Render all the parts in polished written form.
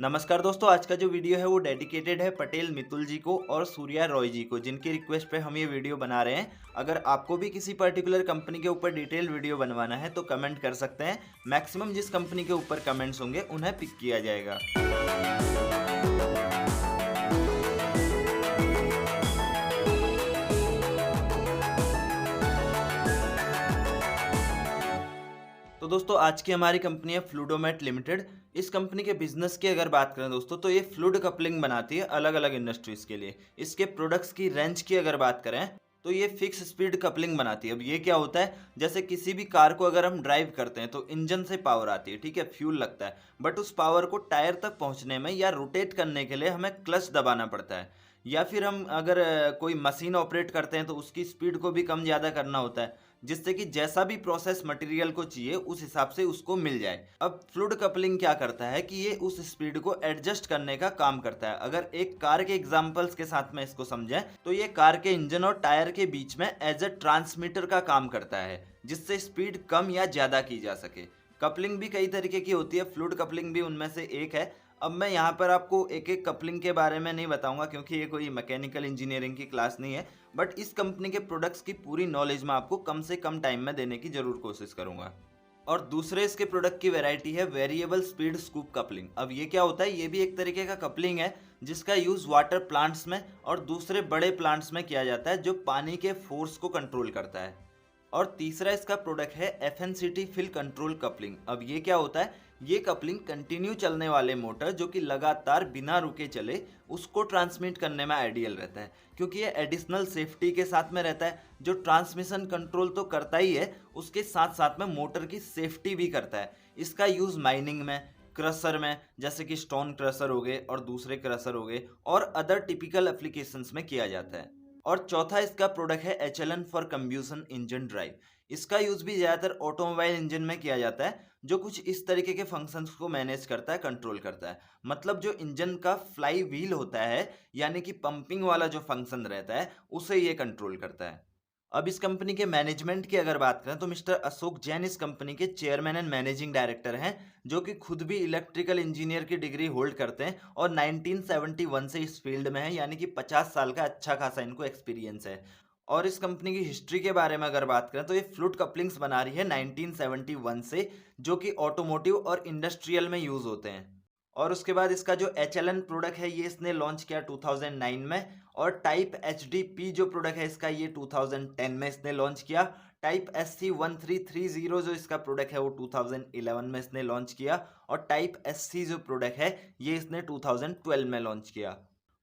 नमस्कार दोस्तों, आज का जो वीडियो है वो डेडिकेटेड है पटेल मितुल जी को और सूर्या रॉय जी को, जिनकी रिक्वेस्ट पे हम ये वीडियो बना रहे हैं। अगर आपको भी किसी पर्टिकुलर कंपनी के ऊपर डिटेल वीडियो बनवाना है तो कमेंट कर सकते हैं। मैक्सिमम जिस कंपनी के ऊपर कमेंट्स होंगे उन्हें पिक किया जाएगा। तो दोस्तों, आज की हमारी कंपनी है फ्लूडोमेट लिमिटेड। इस कंपनी के बिजनेस की अगर बात करें दोस्तों, तो ये फ्लूइड कपलिंग बनाती है अलग अलग इंडस्ट्रीज के लिए। इसके प्रोडक्ट्स की रेंज की अगर बात करें तो ये फिक्स स्पीड कपलिंग बनाती है। अब ये क्या होता है, जैसे किसी भी कार को अगर हम ड्राइव करते हैं तो इंजन से पावर आती है, ठीक है, फ्यूल लगता है, बट उस पावर को टायर तक पहुंचने में या रोटेट करने के लिए हमें क्लच दबाना पड़ता है। या फिर हम अगर कोई मशीन ऑपरेट करते हैं तो उसकी स्पीड को भी कम ज़्यादा करना होता है, जिससे कि जैसा भी प्रोसेस मटेरियल को चाहिए उस हिसाब से उसको मिल जाए। अब फ्लूइड कपलिंग क्या करता है कि ये उस स्पीड को एडजस्ट करने का काम करता है। अगर एक कार के एग्जांपल्स के साथ में इसको समझें तो ये कार के इंजन और टायर के बीच में एज अ ट्रांसमीटर का काम करता है, जिससे स्पीड कम या ज़्यादा की जा सके। कपलिंग भी कई तरीके की होती है, फ्लूइड कपलिंग भी उनमें से एक है। अब मैं यहाँ पर आपको एक एक कपलिंग के बारे में नहीं बताऊंगा, क्योंकि ये कोई मैकेनिकल इंजीनियरिंग की क्लास नहीं है, बट इस कंपनी के प्रोडक्ट्स की पूरी नॉलेज मैं आपको कम से कम टाइम में देने की जरूर कोशिश करूंगा। और दूसरे इसके प्रोडक्ट की वैरायटी है वेरिएबल स्पीड स्कूप कपलिंग। अब ये क्या होता है, ये भी एक तरीके का कपलिंग है जिसका यूज वाटर प्लांट्स में और दूसरे बड़े प्लांट्स में किया जाता है, जो पानी के फोर्स को कंट्रोल करता है। और तीसरा इसका प्रोडक्ट है एफएनसीटी फिल कंट्रोल कपलिंग। अब ये क्या होता है, ये कपलिंग कंटिन्यू चलने वाले मोटर जो कि लगातार बिना रुके चले उसको ट्रांसमिट करने में आइडियल रहता है, क्योंकि ये एडिशनल सेफ्टी के साथ में रहता है। जो ट्रांसमिशन कंट्रोल तो करता ही है, उसके साथ साथ में मोटर की सेफ्टी भी करता है। इसका यूज माइनिंग में, क्रशर में, जैसे कि स्टोन क्रशर हो गए और दूसरे क्रशर हो गए, और अदर टिपिकल एप्लीकेशंस में किया जाता है। और चौथा इसका प्रोडक्ट है एचएलएन फॉर कंब्यूशन इंजन ड्राइव। इसका यूज भी ज़्यादातर ऑटोमोबाइल इंजन में किया जाता है, जो कुछ इस तरीके के फंक्शंस को मैनेज करता है, कंट्रोल करता है। मतलब जो इंजन का फ्लाई व्हील होता है, यानी कि पंपिंग वाला जो फंक्शन रहता है, उसे ये कंट्रोल करता है। अब इस कंपनी के मैनेजमेंट की अगर बात करें तो मिस्टर अशोक जैन इस कंपनी के चेयरमैन एंड मैनेजिंग डायरेक्टर हैं, जो कि खुद भी इलेक्ट्रिकल इंजीनियर की डिग्री होल्ड करते हैं और 1971 से इस फील्ड में है, यानी कि 50 साल का अच्छा खासा इनको एक्सपीरियंस है। और इस कंपनी की हिस्ट्री के बारे में अगर बात करें तो ये फ्लूइड कपलिंग्स बना रही है 1971 से, जो कि ऑटोमोटिव और इंडस्ट्रियल में यूज होते हैं। और उसके बाद इसका जो एच एल एन प्रोडक्ट है ये इसने लॉन्च किया 2009 में। और टाइप एच डी पी जो प्रोडक्ट है इसका, ये 2010 में इसने लॉन्च किया। टाइप एस सी 1330 जो इसका प्रोडक्ट है वो 2011 में इसने लॉन्च किया। और टाइप एस सी जो प्रोडक्ट है ये इसने 2012 में लॉन्च किया।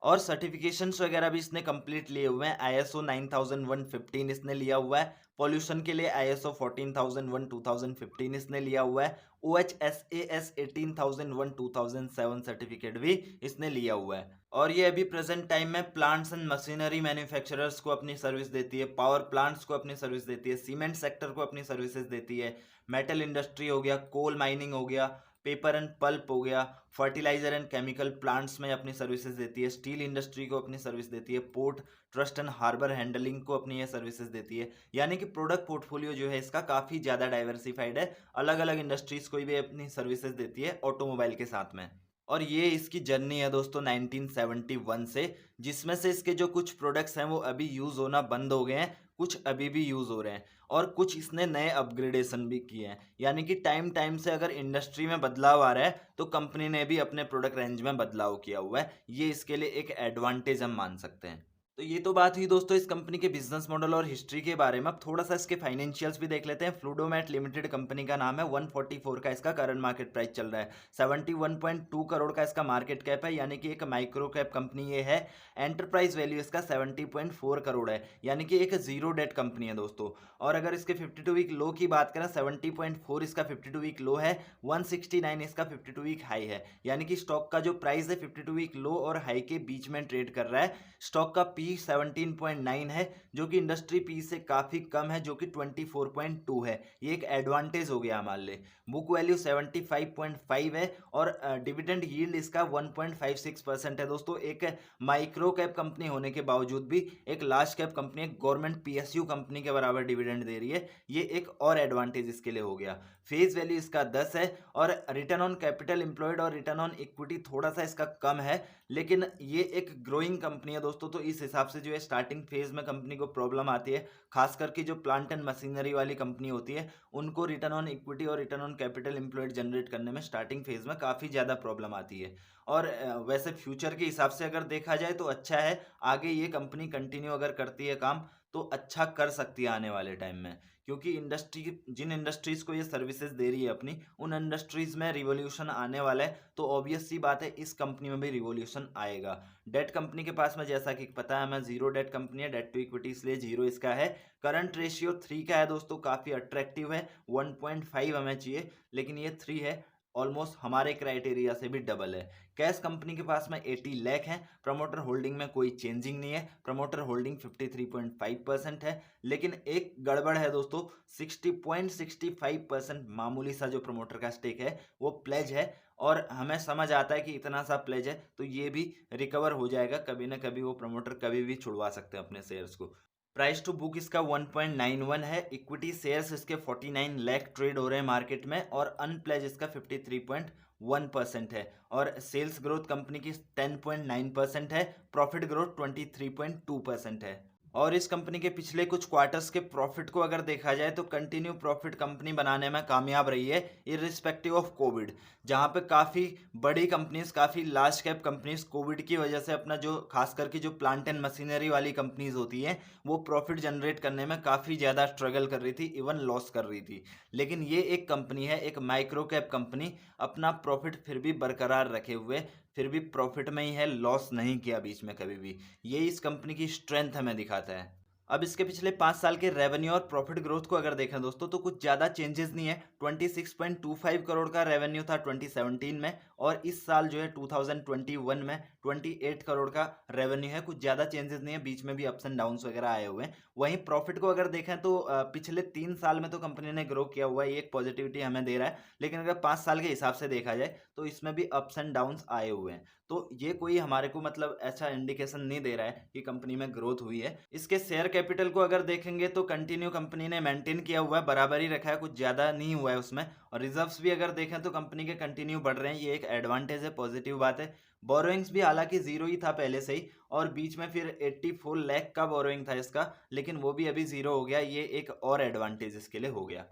और सर्टिफिकेशंस वगैरह भी इसने कंप्लीट लिए हुए हैं। आईएसओ 9115 इसने लिया हुआ है। पॉल्यूशन के लिए आईएसओ 14001 2015 इसने लिया हुआ है। O H S A S 18001 2007 certificate भी इसने लिया हुआ है। और ये अभी प्रेजेंट टाइम में प्लांट्स एंड मशीनरी मैन्युफैक्चरर्स को अपनी सर्विस देती है, पावर प्लांट्स को अपनी सर्विस देती है, सीमेंट सेक्टर को अपनी सर्विसेज देती है, मेटल इंडस्ट्री हो गया, कोल माइनिंग हो गया, पेपर एंड पल्प हो गया, फर्टिलाइजर एंड केमिकल प्लांट्स में अपनी सर्विसेज देती है, स्टील इंडस्ट्री को अपनी सर्विस देती है, port trust and harbour handling को अपनी ये सर्विसेज देती है। यानी कि प्रोडक्ट पोर्टफोलियो जो है इसका काफ़ी ज़्यादा डाइवर्सिफाइड है, अलग अलग इंडस्ट्रीज को भी अपनी सर्विसेज देती है ऑटोमोबाइल के साथ में। और ये इसकी जर्नी है दोस्तों 1971 से, जिसमें से इसके जो कुछ प्रोडक्ट्स हैं वो अभी यूज़ होना बंद हो गए हैं, कुछ अभी भी यूज़ हो रहे हैं, और कुछ इसने नए अपग्रेडेशन भी किए हैं। यानी कि टाइम टाइम से अगर इंडस्ट्री में बदलाव आ रहा है तो कंपनी ने भी अपने प्रोडक्ट रेंज में बदलाव किया हुआ है। ये इसके लिए एक एडवांटेज हम मान सकते हैं। तो ये तो बात हुई दोस्तों इस कंपनी के बिजनेस मॉडल और हिस्ट्री के बारे में। अब थोड़ा सा इसके फाइनेंशियल्स भी देख लेते हैं। फ्लूडोमेट लिमिटेड कंपनी का नाम है, 144 का इसका करंट मार्केट प्राइस चल रहा है, 71.2 करोड़ का इसका मार्केट कैप है, यानी कि एक माइक्रो कैप कंपनी ये है। एंटरप्राइज वैल्यू इसका 70.4 करोड़ है, यानी कि एक जीरो डेट कंपनी है दोस्तों। और अगर इसके 52 वीक लो की बात करें, 70.4 इसका 52 वीक लो है, 169 इसका 52 वीक हाई है, यानी कि स्टॉक का जो प्राइस है 52 वीक लो और हाई के बीच में ट्रेड कर रहा है। स्टॉक का पी 17.9 है, जो कि इंडस्ट्री पी से काफ़ी कम है, जो कि 24.2 है। ये एक एडवांटेज हो गया हमारे लिए। बुक वैल्यू 75.5 है और डिविडेंड यील्ड इसका 1.56% है। दोस्तों एक माइक्रो कैप कंपनी होने के बावजूद भी एक लार्ज कैप कंपनी, एक गवर्नमेंट पीएसयू कंपनी के बराबर डिविडेंड दे रही है, ये एक और एडवांटेज इसके लिए हो गया। फेस वैल्यू इसका 10 है और रिटर्न ऑन कैपिटल एम्प्लॉयड और रिटर्न ऑन इक्विटी थोड़ा सा इसका कम है, लेकिन ये एक ग्रोइंग कंपनी है दोस्तों, तो इस हिसाब से जो है स्टार्टिंग फेज में कंपनी को प्रॉब्लम आती है। खास करके जो प्लांट एंड मशीनरी वाली कंपनी होती है, उनको रिटर्न ऑन इक्विटी और return on capital employed generate करने में स्टार्टिंग फेज में काफ़ी ज़्यादा प्रॉब्लम आती है। और वैसे फ्यूचर के हिसाब से अगर देखा जाए तो अच्छा है, आगे ये कंपनी कंटिन्यू अगर करती है काम तो अच्छा कर सकती है आने वाले टाइम में, क्योंकि जिन इंडस्ट्रीज को ये सर्विसेज दे रही है अपनी, उन इंडस्ट्रीज में रिवॉल्यूशन आने वाला है, तो ऑब्वियस सी बात है इस कंपनी में भी रिवॉल्यूशन आएगा। डेट कंपनी के पास में जैसा कि पता है हमें जीरो डेट कंपनी है, डेट टू इक्विटी इसलिए जीरो इसका है। करंट रेशियो 3 का है दोस्तों, काफ़ी अट्रैक्टिव है। 1.5 हमें चाहिए, लेकिन ये 3 है, ऑलमोस्ट हमारे क्राइटेरिया से भी डबल है। कैश कंपनी के पास में 80 लाख है। प्रमोटर होल्डिंग में कोई चेंजिंग नहीं है, प्रमोटर होल्डिंग 53.5% है। लेकिन एक गड़बड़ है दोस्तों, 60.65% मामूली सा जो प्रमोटर का स्टेक है वो प्लेज है, और हमें समझ आता है कि इतना सा प्लेज है तो ये भी रिकवर हो जाएगा कभी ना कभी, वो प्रमोटर कभी भी छुड़वा सकते हैं अपने शेयर्स को। प्राइस टू बुक इसका 1.91 है। इक्विटी शेयर्स इसके 49 लाख ट्रेड हो रहे हैं मार्केट में, और अनप्लेज इसका 53.1% है। और सेल्स ग्रोथ कंपनी की 10.9% है, प्रॉफिट ग्रोथ 23.2% है। और इस कंपनी के पिछले कुछ क्वार्टर्स के प्रॉफिट को अगर देखा जाए तो कंटिन्यू प्रॉफिट कंपनी बनाने में कामयाब रही है, इररिस्पेक्टिव ऑफ कोविड। जहां पे काफ़ी बड़ी कंपनीज, काफ़ी लार्ज कैप कंपनीज कोविड की वजह से अपना जो खास करके जो प्लांट एंड मशीनरी वाली कंपनीज होती हैं, वो प्रॉफिट जनरेट करने में काफ़ी ज़्यादा स्ट्रगल कर रही थी, इवन लॉस कर रही थी। लेकिन ये एक कंपनी है, एक माइक्रो कैप कंपनी, अपना प्रॉफिट फिर भी बरकरार रखे हुए, फिर भी प्रॉफिट में ही है, लॉस नहीं किया बीच में कभी भी। ये इस कंपनी की स्ट्रेंथ हमें दिखाता है। अब इसके पिछले 5 साल के रेवेन्यू और प्रॉफिट ग्रोथ को अगर देखें दोस्तों, तो कुछ ज़्यादा चेंजेस नहीं है। 26.25 करोड़ का रेवेन्यू था 2017 में, और इस साल जो है 2021 में 28 करोड़ का रेवेन्यू है। कुछ ज़्यादा चेंजेस नहीं है, बीच में भी अप्स एंड डाउन्स वगैरह आए हुए हैं। वहीं प्रॉफिट को अगर देखें तो पिछले 3 साल में तो कंपनी ने ग्रो किया हुआ है, ये एक पॉजिटिविटी हमें दे रहा है। लेकिन अगर 5 साल के हिसाब से देखा जाए तो इसमें भी अप्स एंड डाउन्स आए हुए हैं। तो ये कोई हमारे को मतलब ऐसा इंडिकेशन नहीं दे रहा है कि कंपनी में ग्रोथ हुई है। इसके शेयर कैपिटल को अगर देखेंगे तो कंटिन्यू कंपनी ने मेंटेन किया हुआ है, बराबर ही रखा है, कुछ ज़्यादा नहीं हुआ है उसमें। और रिजर्व्स भी अगर देखें तो कंपनी के कंटिन्यू बढ़ रहे हैं, ये एक एडवांटेज है, पॉजिटिव बात है। बोरोइंग्स भी हालांकि जीरो ही था पहले से ही, और बीच में फिर 84 लाख का बोरोइंग था इसका, लेकिन वो भी अभी जीरो हो गया, ये एक और एडवांटेज इसके लिए हो गया।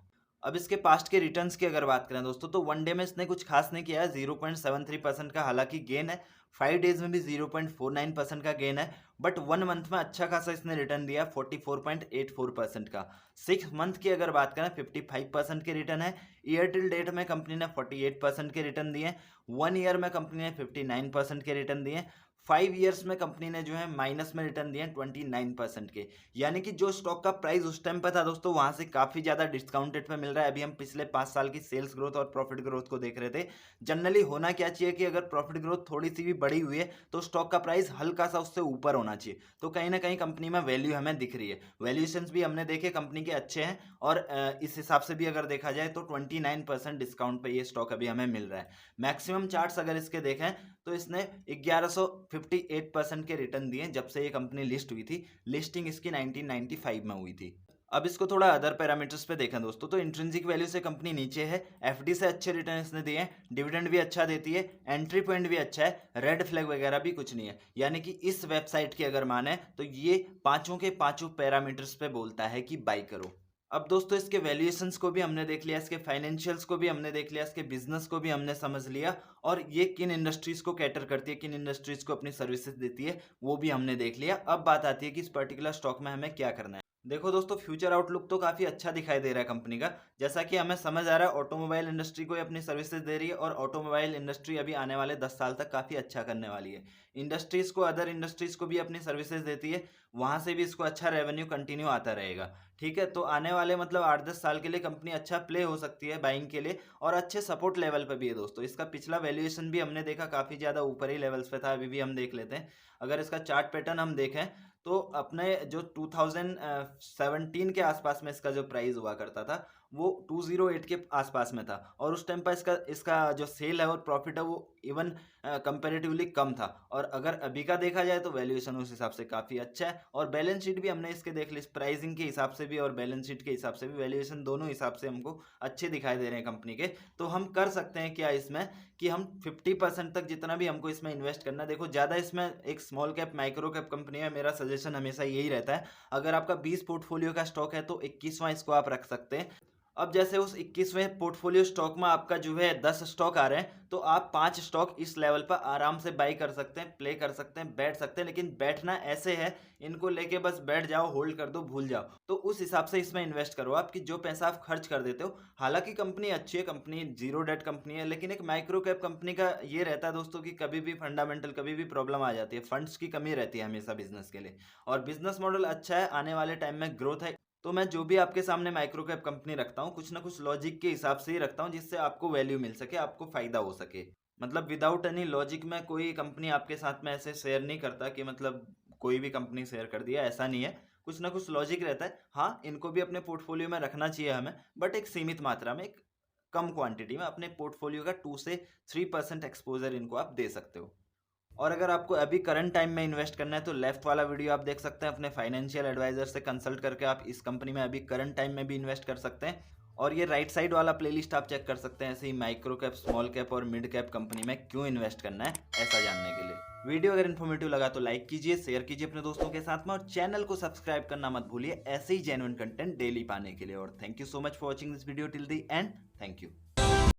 अब इसके पास्ट के रिटर्न्स की अगर बात करें दोस्तों, तो वन डे में इसने कुछ खास नहीं किया है। 0.73% का हालांकि गेन है, 5 डेज में भी 0.49% का गेन है, बट 1 मंथ में अच्छा खासा इसने रिटर्न दिया 44.84% का। 6 मंथ की अगर बात करें 55% के रिटर्न है। ईयर टिल डेट में कंपनी ने 48% के रिटर्न दिए। 1 ईयर में कंपनी ने 59% के रिटर्न दिए। 5 ईयर्स में कंपनी ने जो है माइनस में रिटर्न दिए 29% के। यानी कि जो स्टॉक का प्राइस उस टाइम पर था दोस्तों, वहां से काफ़ी ज़्यादा डिस्काउंटेड पे मिल रहा है। अभी हम पिछले 5 साल की सेल्स ग्रोथ और प्रॉफिट ग्रोथ को देख रहे थे। जनरली होना क्या चाहिए कि अगर प्रॉफिट ग्रोथ थोड़ी सी भी बढ़ी हुई है तो स्टॉक का प्राइस हल्का सा उससे ऊपर होना चाहिए। तो कहीं ना कहीं कंपनी में वैल्यू हमें दिख रही है। वैल्यूएशंस भी हमने देखे कंपनी के अच्छे हैं, और इस हिसाब से भी अगर देखा जाए तो 29% डिस्काउंट पे ये स्टॉक अभी हमें मिल रहा है। मैक्सिमम चार्ट्स अगर इसके देखें तो इसने 1158% के रिटर्न दिए जब से ये कंपनी लिस्ट हुई थी। लिस्टिंग इसकी 1995 में हुई थी। अब इसको थोड़ा अदर पैरामीटर्स पे देखें दोस्तों, तो इंट्रिंसिक वैल्यू से कंपनी नीचे है। एफडी से अच्छे रिटर्न इसने दिए हैं, डिविडेंड भी अच्छा देती है, एंट्री पॉइंट भी अच्छा है, रेड फ्लैग वगैरह भी कुछ नहीं है। यानी कि इस वेबसाइट की अगर माने तो ये पांचों के पांचों पैरामीटर्स पे बोलता है कि बाई करो। अब दोस्तों इसके वैल्यूएशंस को भी हमने देख लिया, इसके फाइनेंशियल्स को भी हमने देख लिया, इसके बिजनेस को भी हमने समझ लिया, और ये किन इंडस्ट्रीज को कैटर करती है, किन इंडस्ट्रीज को अपनी सर्विसेज देती है, वो भी हमने देख लिया। अब बात आती है कि इस पर्टिकुलर स्टॉक में हमें क्या करना है। देखो दोस्तों, फ्यूचर आउटलुक तो काफ़ी अच्छा दिखाई दे रहा है कंपनी का। जैसा कि हमें समझ आ रहा है ऑटोमोबाइल इंडस्ट्री को अपनी सर्विसेज दे रही है, और ऑटोमोबाइल इंडस्ट्री अभी आने वाले 10 साल तक काफ़ी अच्छा करने वाली है। इंडस्ट्रीज को, अदर इंडस्ट्रीज को भी अपनी सर्विसेज देती है, वहाँ से भी इसको अच्छा रेवेन्यू कंटिन्यू आता रहेगा। ठीक है, तो आने वाले मतलब 8-10 साल के लिए कंपनी अच्छा प्ले हो सकती है बाइंग के लिए, और अच्छे सपोर्ट लेवल पे भी है दोस्तों। इसका पिछला वैल्यूएशन भी हमने देखा काफ़ी ज़्यादा ऊपर ही लेवल्स पे था, अभी भी हम देख लेते हैं। अगर इसका चार्ट पैटर्न हम देखें तो अपने जो 2017 के आसपास में इसका जो प्राइस हुआ करता था वो 208 के आसपास में था, और उस टाइम पर इसका इसका जो सेल है और प्रॉफिट है वो इवन कंपैरेटिवली कम था। और अगर अभी का देखा जाए तो वैल्यूएशन उस हिसाब से काफ़ी अच्छा है, और बैलेंस शीट भी हमने इसके देख ली, प्राइसिंग के हिसाब से भी और बैलेंस शीट के हिसाब से भी वैल्यूएशन दोनों हिसाब से हमको अच्छे दिखाई दे रहे हैं कंपनी के। तो हम कर सकते हैं क्या इसमें कि हम 50% तक जितना भी हमको इसमें इन्वेस्ट करना है, देखो ज़्यादा इसमें एक small cap micro cap company है, मेरा सजेशन हमेशा यही रहता है, अगर आपका 20 पोर्टफोलियो का स्टॉक है तो 21वां इसको आप रख सकते हैं। अब जैसे उस 21वें पोर्टफोलियो स्टॉक में आपका जो है 10 स्टॉक आ रहे हैं, तो आप 5 स्टॉक इस लेवल पर आराम से बाई कर सकते हैं, प्ले कर सकते हैं, बैठ सकते हैं। लेकिन बैठना ऐसे है, इनको लेके बस बैठ जाओ, होल्ड कर दो, भूल जाओ। तो उस हिसाब से इसमें इन्वेस्ट करो आप कि जो पैसा आप खर्च कर देते हो। हालांकि कंपनी अच्छी है, कंपनी जीरो डेट कंपनी है, लेकिन एक माइक्रो कैप कंपनी का ये रहता है दोस्तों कि कभी भी फंडामेंटल कभी भी प्रॉब्लम आ जाती है, फंड्स की कमी रहती है हमेशा बिजनेस के लिए। और बिजनेस मॉडल अच्छा है, आने वाले टाइम में ग्रोथ है। तो मैं जो भी आपके सामने माइक्रो कैप कंपनी रखता हूँ, कुछ ना कुछ लॉजिक के हिसाब से ही रखता हूँ, जिससे आपको वैल्यू मिल सके, आपको फायदा हो सके। मतलब विदाउट एनी लॉजिक में कोई कंपनी आपके साथ में ऐसे शेयर नहीं करता कि मतलब कोई भी कंपनी शेयर कर दिया, ऐसा नहीं है। कुछ ना कुछ लॉजिक रहता है। हाँ, इनको भी अपने पोर्टफोलियो में रखना चाहिए हमें, बट एक सीमित मात्रा में, एक कम क्वांटिटी में। अपने पोर्टफोलियो का 2 से 3% एक्सपोजर इनको आप दे सकते हो। और अगर आपको अभी करंट टाइम में इन्वेस्ट करना है तो लेफ्ट वाला वीडियो आप देख सकते हैं, अपने फाइनेंशियल एडवाइजर से कंसल्ट करके आप इस कंपनी में अभी करंट टाइम में भी इन्वेस्ट कर सकते हैं। और ये राइट साइड वाला प्लेलिस्ट आप चेक कर सकते हैं, ऐसे ही माइक्रो कैप, स्मॉल कैप और मिड कैप कंपनी में क्यों इन्वेस्ट करना है, ऐसा जानने के लिए। वीडियो अगर इन्फॉर्मेटिव लगा तो लाइक कीजिए, शेयर कीजिए अपने दोस्तों के साथ में, और चैनल को सब्सक्राइब करना मत भूलिए ऐसे ही जेन्युइन कंटेंट डेली पाने के लिए। और thank you so much for watching this video till the and. Thank you.